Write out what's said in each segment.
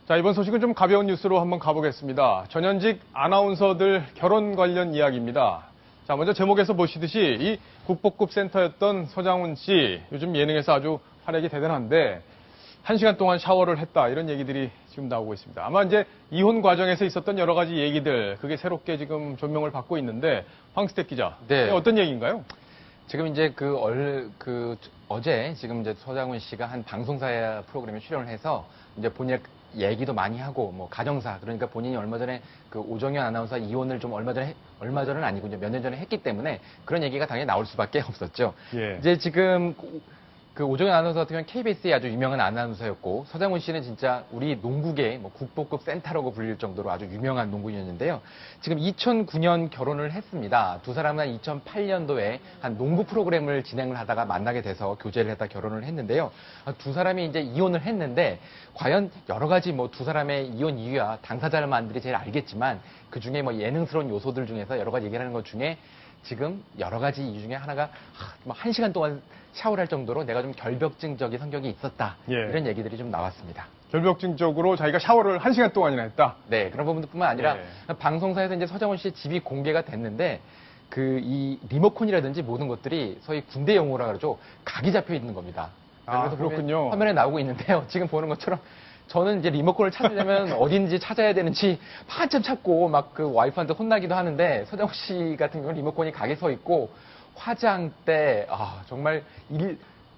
자, 이번 소식은 좀 가벼운 뉴스로 한번 가보겠습니다. 전현직 아나운서들 결혼 관련 이야기입니다. 자, 먼저 제목에서 보시듯이 이 국보급 센터였던 서장훈 씨, 요즘 예능에서 아주 활약이 대단한데 1시간 동안 샤워를 했다, 이런 얘기들이 지금 나오고 있습니다. 아마 이제 이혼 과정에서 있었던 여러 가지 얘기들, 그게 새롭게 지금 조명을 받고 있는데, 황스택 기자, 네. 어떤 얘기인가요? 지금 이제 어제 지금 이제 서장훈 씨가 한 방송사 프로그램에 출연을 해서 이제 본인의 얘기도 많이 하고, 뭐 가정사, 그러니까 본인이 얼마 전에 그 오정현 아나운서 이혼을 좀 얼마 전은 아니고 이제 몇 년 전에 했기 때문에 그런 얘기가 당연히 나올 수밖에 없었죠. 예. 이제 지금 그 오정현 아나운서 같은 경우는 KBS의 아주 유명한 아나운서였고, 서장훈 씨는 진짜 우리 농구계 뭐 국보급 센터라고 불릴 정도로 아주 유명한 농구인이었는데요. 지금 2009년 결혼을 했습니다. 두 사람은 2008년도에 한 농구 프로그램을 진행을 하다가 만나게 돼서 교제를 했다 결혼을 했는데요. 두 사람이 이제 이혼을 했는데, 과연 여러 가지 뭐 두 사람의 이혼 이유야 당사자만들이 제일 알겠지만, 그 중에 뭐 예능스러운 요소들 중에서 여러 가지 얘기를 하는 것 중에 지금 여러 가지 이유 중에 하나가 뭐 1시간 동안 샤워를 할 정도로 내가 좀 결벽증적인 성격이 있었다. 예. 이런 얘기들이 좀 나왔습니다. 결벽증적으로 자기가 샤워를 1시간 동안이나 했다? 네, 그런 부분뿐만 아니라 예. 방송사에서 이제 서장훈 씨의 집이 공개가 됐는데, 이 리모컨이라든지 모든 것들이 소위 군대 용어라 그러죠. 각이 잡혀 있는 겁니다. 아, 그래서 그렇군요. 화면에 나오고 있는데요. 지금 보는 것처럼 저는 이제 리모컨을 찾으려면 어딘지 찾아야 되는지 한참 찾고 막 그 와이프한테 혼나기도 하는데, 서장훈 씨 같은 경우는 리모컨이 각에 서 있고, 화장대, 정말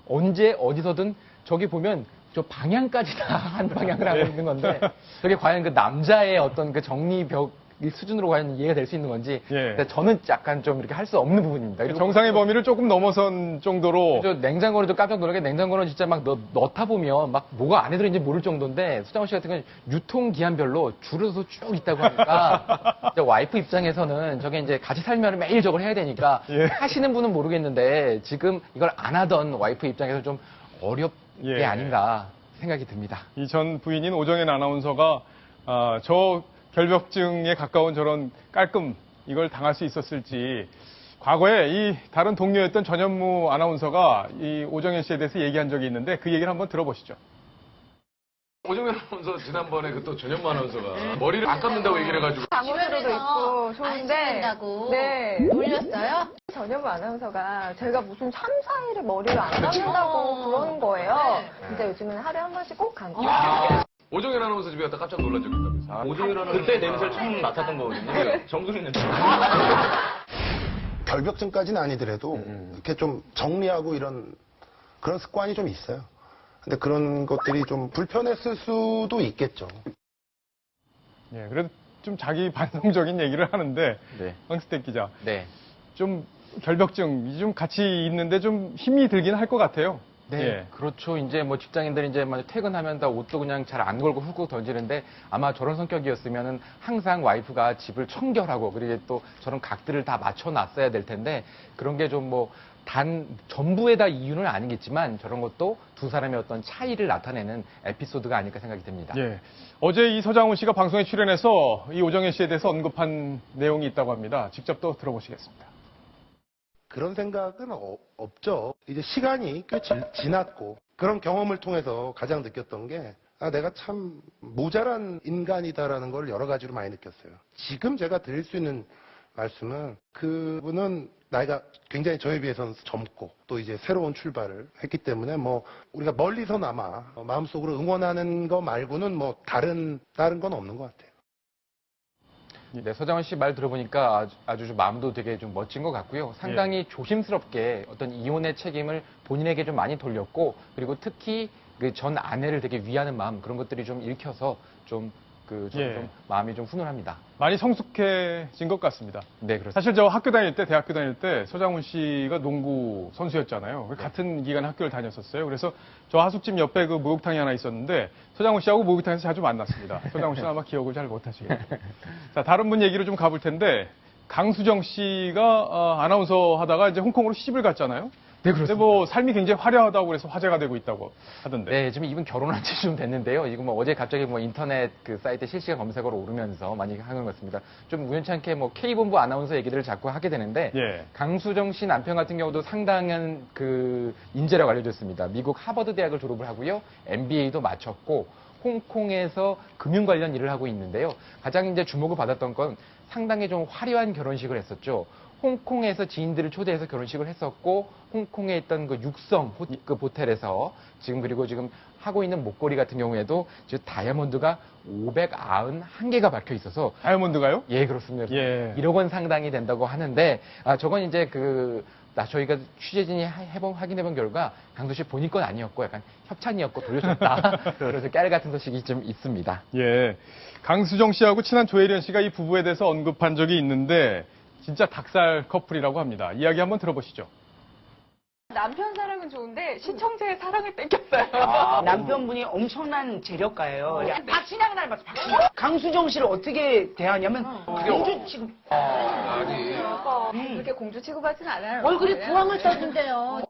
언제 어디서든 저기 보면 저 방향까지 다 한 방향을 하고 있는 건데, 저게 과연 그 남자의 어떤 그 정리벽 수준으로 과연 이해가 될 수 있는 건지, 예. 저는 약간 좀 이렇게 할 수 없는 부분입니다. 그리고 정상의 범위를 조금 넘어선 정도로. 저 냉장고를 깜짝 놀라게, 냉장고는 진짜 막 넣다 보면 막 뭐가 안에 들어있는지 모를 정도인데, 서장훈 씨 같은 경우는 유통기한별로 줄어서 쭉 있다고 하니까 이제 와이프 입장에서는 저게 이제 같이 살면 매일 저걸 해야 되니까 예. 하시는 분은 모르겠는데 지금 이걸 안 하던 와이프 입장에서 좀 어렵게 예. 아닌가 생각이 듭니다. 이 전 부인인 오정현 아나운서가 저 결벽증에 가까운 저런 깔끔, 이걸 당할 수 있었을지, 과거에 이 다른 동료였던 전현무 아나운서가 이 오정현 씨에 대해서 얘기한 적이 있는데, 그 얘기를 한번 들어보시죠. 오정현 아나운서 지난번에 그 또 전현무 아나운서가 머리를 안 감는다고 얘기를 해가지고 방어들도 있고 안 좋은데 씻는다고 네. 놀렸어요? 전현무 아나운서가 저희가 무슨 3, 4일에 머리를 안 감는다고 그러는 거예요. 진짜 요즘은 하루에 한 번씩 꼭 감고 오정현 아나운서 집에 갔다 깜짝 놀란 적이 있다면서. 오정현 아나운서 그때 냄새를 처음 맡았던 거거든요. 정수리 냄새. 결벽증까지는 아니더라도 이렇게 좀 정리하고 이런 그런 습관이 좀 있어요. 근데 그런 것들이 좀 불편했을 수도 있겠죠. 예, 그래도 좀 자기 반성적인 얘기를 하는데, 네. 황스택 기자, 네. 좀 결벽증이 좀 같이 있는데 좀 힘이 들긴 할 것 같아요. 네, 예. 그렇죠. 이제 뭐 직장인들이 이제 막 퇴근하면 다 옷도 그냥 잘 안 걸고 훅훅 던지는데, 아마 저런 성격이었으면은 항상 와이프가 집을 청결하고, 그리고 또 저런 각들을 다 맞춰놨어야 될 텐데, 그런 게 좀 뭐 전부의 다 이유는 아니겠지만 저런 것도 두 사람의 어떤 차이를 나타내는 에피소드가 아닐까 생각이 듭니다. 예. 어제 이 서장훈 씨가 방송에 출연해서 이 오정현 씨에 대해서 언급한 내용이 있다고 합니다. 직접 또 들어보시겠습니다. 그런 생각은 없죠. 이제 시간이 꽤 지났고 그런 경험을 통해서 가장 느꼈던 게 내가 참 모자란 인간이다라는 걸 여러 가지로 많이 느꼈어요. 지금 제가 드릴 수 있는 말씀은, 그분은 나이가 굉장히 저에 비해서는 젊고 또 이제 새로운 출발을 했기 때문에 뭐 우리가 멀리서나마 마음속으로 응원하는 거 말고는 뭐 다른 건 없는 것 같아요. 네, 서장훈 씨 말 들어보니까 아주 좀 마음도 되게 좀 멋진 것 같고요. 상당히 조심스럽게 어떤 이혼의 책임을 본인에게 좀 많이 돌렸고, 그리고 특히 그 전 아내를 되게 위하는 마음, 그런 것들이 좀 읽혀서 좀 마음이 좀 훈훈합니다. 많이 성숙해진 것 같습니다. 네, 그렇습니다. 사실 저 대학교 다닐 때 서장훈 씨가 농구 선수였잖아요. 네. 같은 기간에 학교를 다녔었어요. 그래서 저 하숙집 옆에 그 목욕탕이 하나 있었는데 서장훈 씨하고 목욕탕에서 자주 만났습니다. 서장훈 씨는 아마 기억을 잘 못하시겠네요. 자, 다른 분 얘기로 좀 가볼 텐데, 강수정 씨가 아나운서 하다가 이제 홍콩으로 시집을 갔잖아요. 네, 근데 그렇습니다. 뭐 삶이 굉장히 화려하다고 그래서 화제가 되고 있다고 하던데. 네, 지금 이분 결혼한 지 좀 됐는데요. 이거 뭐 어제 갑자기 뭐 인터넷 그 사이트 실시간 검색어로 오르면서 많이 하는 것 같습니다. 좀 우연찮게 뭐 K본부 아나운서 얘기들을 자꾸 하게 되는데, 예. 강수정 씨 남편 같은 경우도 상당한 그 인재라고 알려졌습니다. 미국 하버드 대학을 졸업을 하고요. MBA도 마쳤고, 홍콩에서 금융 관련 일을 하고 있는데요. 가장 이제 주목을 받았던 건 상당히 좀 화려한 결혼식을 했었죠. 홍콩에서 지인들을 초대해서 결혼식을 했었고, 홍콩에 있던 그 육성 그 호텔에서 그리고 지금 하고 있는 목걸이 같은 경우에도 지금 다이아몬드가 591개가 박혀 있어서. 다이아몬드가요? 예, 그렇습니다. 예. 1억 원 상당이 된다고 하는데, 저건 이제 저희가 취재진이 확인해본 결과 강수 씨 본인 건 아니었고 약간 협찬이었고 돌려줬다. 그래서 깨알 같은 소식이 좀 있습니다. 예. 강수정 씨하고 친한 조혜련 씨가 이 부부에 대해서 언급한 적이 있는데 진짜 닭살 커플이라고 합니다. 이야기 한번 들어보시죠. 남편 사랑은 좋은데 시청자의 사랑을 뺏겼어요. 남편분이 엄청난 재력가예요. 박신양 닮았어, 박신양. 강수정 씨를 어떻게 대하냐면, 공주 지금. 아니. 그렇게 공주 취급하진 않아요. 얼굴에 부항을 떠준대요.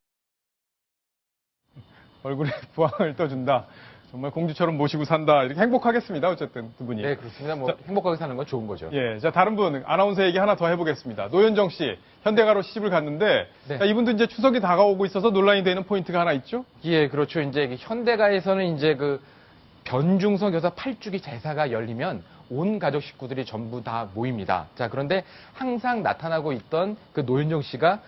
얼굴에 부항을 떠준다. 정말 공주처럼 모시고 산다. 이렇게 행복하겠습니다. 어쨌든 두 분이. 네, 그렇습니다. 뭐 행복하게 사는 건 좋은 거죠. 예, 자 다른 분 아나운서 얘기 하나 더 해보겠습니다. 노현정 씨 현대가로 시집을 갔는데 네. 자, 이분도 이제 추석이 다가오고 있어서 논란이 되는 포인트가 하나 있죠? 예, 그렇죠. 이제 현대가에서는 이제 변중석 여사 8주기 제사가 열리면 온 가족 식구들이 전부 다 모입니다. 자, 그런데 항상 나타나고 있던 노현정 씨가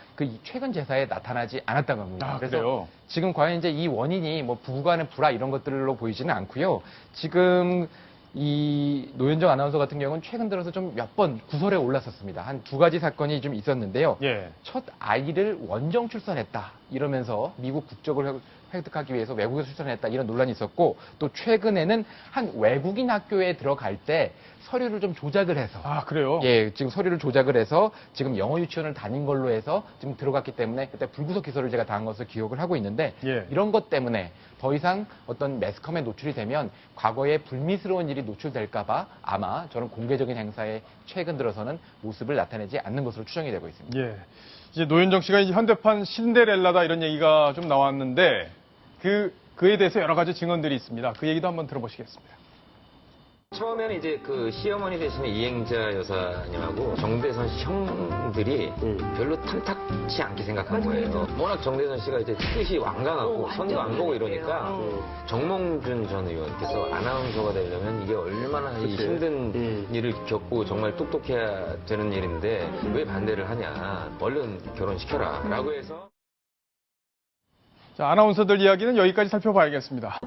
최근 제사에 나타나지 않았다고 합니다. 아, 그래서 그래요? 지금 과연 이제 이 원인이 부부간의 불화 이런 것들로 보이지는 않고요. 지금 이 노현정 아나운서 같은 경우는 최근 들어서 좀 몇 번 구설에 올랐었습니다. 한 2가지 사건이 좀 있었는데요. 예. 첫 아이를 원정 출산했다 이러면서 미국 국적을 획득하기 위해서 외국에서 출산했다 이런 논란이 있었고, 또 최근에는 한 외국인 학교에 들어갈 때 서류를 좀 조작을 해서 아, 그래요? 예, 지금 서류를 조작을 해서 지금 영어 유치원을 다닌 걸로 해서 지금 들어갔기 때문에 그때 불구속 기소를 제가 당한 것을 기억을 하고 있는데, 예. 이런 것 때문에 더 이상 어떤 매스컴에 노출이 되면 과거에 불미스러운 일이 노출될까봐 아마 저는 공개적인 행사에 최근 들어서는 모습을 나타내지 않는 것으로 추정이 되고 있습니다. 예. 이제 노현정 씨가 이제 현대판 신데렐라다 이런 얘기가 좀 나왔는데 그에 대해서 여러 가지 증언들이 있습니다. 그 얘기도 한번 들어보시겠습니다. 처음에는 이제 시어머니 대신에 이행자 여사님하고 정대선 씨 형들이 별로 탐탁치 않게 생각한 거예요. 워낙 정대선 씨가 이제 뜻이 완강하고 선도 안 보고 이러니까 정몽준 전 의원께서 아나운서가 되려면 이게 얼마나 이 힘든 일을 겪고 정말 똑똑해야 되는 일인데 왜 반대를 하냐. 얼른 결혼시켜라. 라고 해서. 자, 아나운서들 이야기는 여기까지 살펴봐야겠습니다.